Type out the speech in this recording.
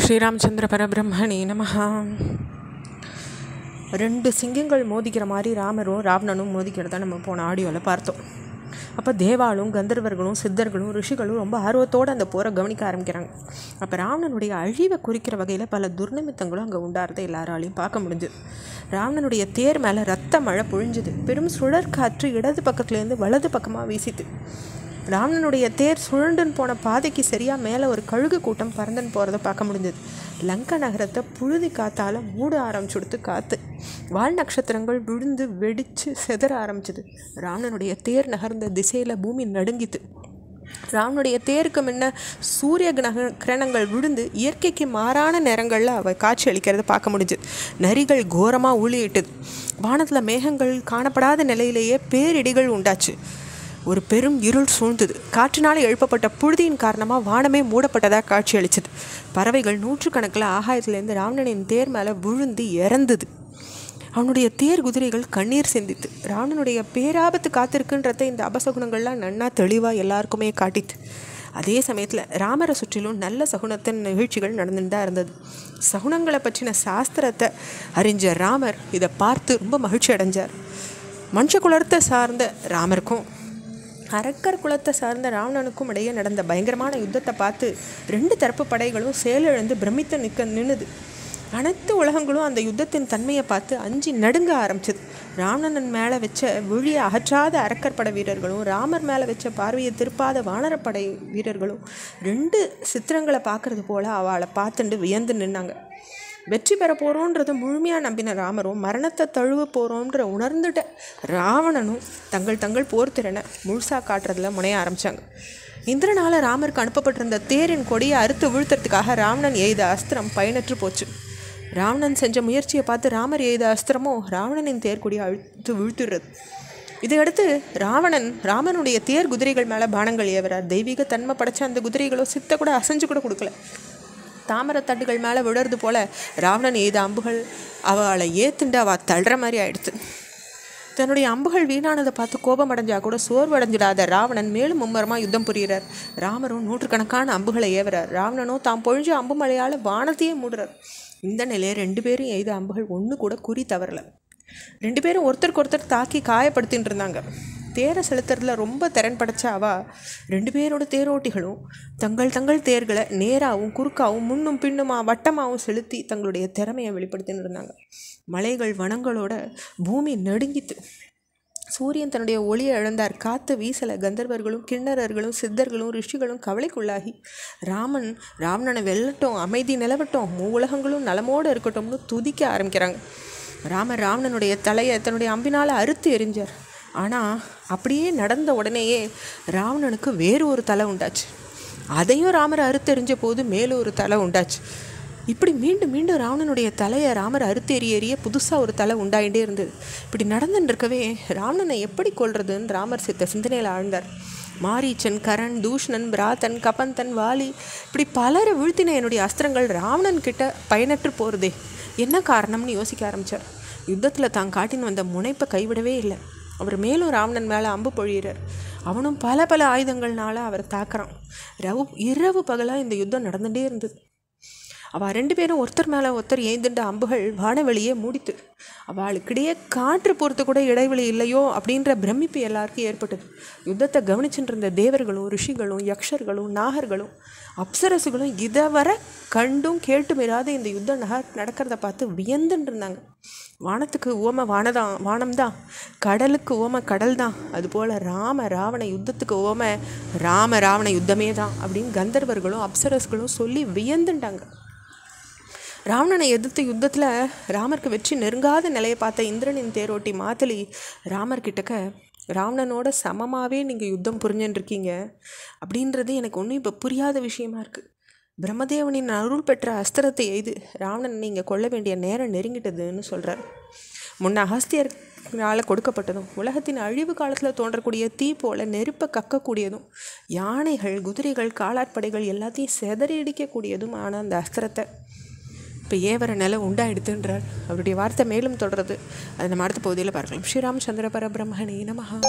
ஸ்ரீராமச்சந்திர பரபிரம்மணே நமஹ. ரெண்டு சிங்கங்கள் மோதிக்கிற மாதிரி ராமரும் ராவணனும் மோதிக்கிறத நம்ம போன ஆடியோவில் பார்த்தோம். அப்போ தேவாலும் கந்தர்வர்களும் சித்தர்களும் ரிஷிகளும் ரொம்ப ஆர்வத்தோடு அந்த போரை கவனிக்க ஆரம்பிக்கிறாங்க. அப்போ ராவணனுடைய அழிவை குறிக்கிற வகையில் பல துர்நிமித்தங்களும் அங்கே உண்டாகிறத எல்லாராலையும் பார்க்க முடிஞ்சுது. ராவணனுடைய தேர் மேலே ரத்த மழை பொழிஞ்சுது. பெரும் சுழற்காற்று இடது பக்கத்துலேருந்து வலது பக்கமாக வீசிது. ராவணனுடைய தேர் சுழண்டுன்னு போன பாதைக்கு சரியாக மேலே ஒரு கழுகு கூட்டம் பறந்துன்னு போகிறத பார்க்க முடிஞ்சது. லங்கா நகரத்தை புழுதி காத்தால் மூட ஆரம்பிச்சுடுத்து காற்று. வால் நட்சத்திரங்கள் விழுந்து வெடித்து செதற ஆரம்பிச்சிது. ராவணனுடைய தேர் நகர்ந்த திசையில் பூமி நடுங்கித்து. ராவனுடைய தேருக்கு முன்ன சூரிய கிரணங்கள் விழுந்து இயற்கைக்கு மாறான நேரங்களில் அவை காட்சி அளிக்கிறத பார்க்க முடிஞ்சுது. நரிகள் கோரமாக ஊழியிட்டுது. வானத்தில் மேகங்கள் காணப்படாத நிலையிலேயே பேரிடிகள் உண்டாச்சு. ஒரு பெரும் இருள் சூழ்ந்தது. காற்றினால் எழுப்பப்பட்ட புழுதியின் காரணமாக வானமே மூடப்பட்டதாக காட்சி அளிச்சது. பறவைகள் நூற்றுக்கணக்கில் ஆகாயத்திலேருந்து ராவணனின் தேர் மேலே விழுந்து இறந்தது. அவனுடைய தேர் குதிரைகள் கண்ணீர் சிந்தித்து. ராவணனுடைய பேராபத்து காத்திருக்குன்றத இந்த அபசகுணங்கள்லாம் நன்னா தெளிவாக எல்லாருக்குமே காட்டித்து. அதே சமயத்தில் ராமரை சுற்றிலும் நல்ல சகுனத்தின் நிகழ்ச்சிகள் நடந்துட்டு தான் இருந்தது. சகுனங்களை பற்றின சாஸ்திரத்தை அறிஞ்ச ராமர் இதை பார்த்து ரொம்ப மகிழ்ச்சி அடைஞ்சார். மனுஷ குலத்தை சார்ந்த ராமருக்கும் அரக்கர் குலத்தை சார்ந்த ராவணனுக்கும் இடையே நடந்த பயங்கரமான யுத்தத்தை பார்த்து ரெண்டு தரப்பு படைகளும் செயலிழந்து பிரமித்து நின்னுது. அனைத்து உலகங்களும் அந்த யுத்தத்தின் தன்மையை பார்த்து அஞ்சி நடுங்க ஆரம்பிச்சது. ராவணன் மேலே வச்ச விழியை அகற்றாத அரக்கர் படை வீரர்களும் ராமர் மேலே வச்ச பார்வையை திருப்பாத வானரப்படை வீரர்களும் ரெண்டு சித்திரங்களை பார்க்கறது போல் அவளை பார்த்துட்டு வியந்து நின்னாங்க. வெற்றி பெற போகிறோன்றதை முழுமையாக நம்பின ராமரும் மரணத்தை தழுவ போகிறோன்ற உணர்ந்துட்ட ராவணனும் தங்கள் போர் திறனை முழுசாக காட்டுறதுல முனைய ஆரம்பித்தாங்க. இந்திரனால் ராமருக்கு அனுப்பப்பட்டிருந்த தேரின் கொடியை அறுத்து வீழ்த்துறதுக்காக ராவணன் எய்த அஸ்திரம் பயனற்று போச்சு. ராவணன் செஞ்ச முயற்சியை பார்த்து ராமர் எய்த அஸ்திரமோ ராவணனின் தேர்கொடியை அழுத்து வீழ்த்துடுறது. இதையடுத்து ராமனுடைய தேர் குதிரைகள் மேலே பானங்கள் ஏவரார். தெய்வீக தன்மை படைச்ச அந்த குதிரைகளோ சித்த கூட அசைஞ்சு கூட கொடுக்கல. தாமரத்தட்டுகள் மேலே விடுறது போல் ராவணன் எய்த அம்புகள் அவளை ஏத்துண்டு அவள் தள்ளுற மாதிரி ஆயிடுச்சு. தன்னுடைய அம்புகள் வீணானதை பார்த்து கோபம் அடைஞ்சா கூட சோர்வடைஞ்சிடாத ராவணன் மேலும் மும்மரமாக யுத்தம் புரிகிறார். ராமரும் நூற்றுக்கணக்கான அம்புகளை ஏவுறார். ராவணனும் தாம் பொழிஞ்ச அம்பு மழையால் வானத்தையே மூடுறார். இந்த நிலையை ரெண்டு பேரும் எய்த அம்புகள் ஒன்று கூட குறி தவறலை. ரெண்டு பேரும் ஒருத்தருக்கு ஒருத்தர் தாக்கி காயப்படுத்தின்னு இருந்தாங்க. தேரை செலுத்துறதுல ரொம்ப திறன் படைச்ச ரெண்டு பேரோட தேரோட்டிகளும் தங்கள் தேர்களை நேராகவும் குறுக்காகவும் முன்னும் பின்னுமா வட்டமாகவும் செலுத்தி தங்களுடைய திறமையை வெளிப்படுத்தின்னு இருந்தாங்க. மலைகள் வனங்களோட பூமி நடுங்கித்து. சூரியன் தன்னுடைய ஒளியை இழந்தார். காற்று வீசலை. கந்தர்வர்களும் கிண்ணறர்களும் சித்தர்களும் ரிஷிகளும் கவலைக்குள்ளாகி ராவணனை வெல்லட்டும், அமைதி நிலவட்டும், உலகங்களும் நலமோடு இருக்கட்டும்னு துதிக்க ஆரம்பிக்கிறாங்க. ராவணனுடைய தலையை தன்னுடைய அம்பினால் அறுத்து எறிஞ்சார். ஆனால் அப்படியே நடந்த உடனேயே ராவணனுக்கு வேறு ஒரு தலை உண்டாச்சு. அதையும் ராமர் அறுத்தெறிஞ்ச போது மேலும் ஒரு தலை உண்டாச்சு. இப்படி மீண்டும் மீண்டும் ராவணனுடைய தலையை ராமர் அறுத்தெறிய புதுசாக ஒரு தலை உண்டாயிட்டே இருந்தது. இப்படி நடந்துன்னு இருக்கவே ராவணனை எப்படி கொல்றதுன்னு ராமர் சிந்தனையில் ஆழ்ந்தார். மாரீச்சன், கரண், தூஷ்ணன், பிராத்தன், கபந்தன், வாலி இப்படி பலரை வீழ்த்தின என்னுடைய அஸ்திரங்கள் ராவணன் கிட்ட பயனற்று போகிறதே, என்ன காரணம்னு யோசிக்க ஆரம்பித்தார். யுத்தத்தில் தான் காட்டின்னு வந்த முனைப்பை கைவிடவே இல்லை. அவர் மேலும் ராவணன் மேலே அம்பு பொழிகிறார். அவனும் பல ஆயுதங்கள்னால அவரை தாக்குறான். இரவு பகலாக இந்த யுத்தம் நடந்துகிட்டே இருந்தது. அவள் ரெண்டு பேரும் ஒருத்தர் மேலே ஒருத்தர் ஏந்துண்ட அம்புகள் வானவெளியே மூடித்து. அவளுக்கிடையே காற்று போகிறது கூட இடைவெளி இல்லையோ அப்படின்ற பிரமிப்பு எல்லாருக்கும் ஏற்பட்டது. யுத்தத்தை கவனிச்சுட்டு இருந்த தேவர்களும் ரிஷிகளும் யக்ஷர்களும் நாகர்களும் அப்சரசுகளும் இதை வர கண்டும் கேட்டும் இராத இந்த யுத்தம் நடக்கிறத பார்த்து வியந்துன்னு இருந்தாங்க. வானத்துக்கு ஓம வானம்தான், கடலுக்கு ஓம கடல் தான், அதுபோல் ராவண யுத்தத்துக்கு ஓம ராவண யுத்தமே தான் அப்படின்னு கந்தர்வர்களும் அப்சரஸ்களும் சொல்லி வியந்துட்டாங்க. ராவணனை எதிர்த்த யுத்தத்தில் ராமருக்கு வெற்றி நெருங்காத நிலையை பார்த்த இந்திரனின் தேரோட்டி மாத்தலி ராமர்கிட்டக்க ராவணனோட சமமாகவே நீங்கள் யுத்தம் புரிஞ்சுட்டுருக்கீங்க அப்படின்றது எனக்கு ஒன்றும் இப்போ புரியாத விஷயமா இருக்குது. பிரம்மதேவனின் அருள் பெற்ற அஸ்திரத்தை எய்து ராவணன் நீங்கள் கொள்ள வேண்டிய நேரம் நெருங்கிட்டதுன்னு சொல்கிறார். முன்ன அகஸ்தியரால் கொடுக்கப்பட்டதும் உலகத்தின் அழிவு காலத்தில் தோன்றக்கூடிய தீ போல நெருப்பை கக்கக்கூடியதும் யானைகள், குதிரைகள், காலாட்படைகள் எல்லாத்தையும் செதறடிக்கக்கூடியதும் ஆன அந்த அஸ்திரத்தை இப்போ ஏவர நிலை உண்டாயிடுதுன்றார். அவருடைய வார்த்தை மேலும் தொடர்றது. அதை நம்ம அடுத்த பகுதியில் பார்க்கலாம். ஸ்ரீராமச்சந்திர பரபிரம்மணே நமஹ.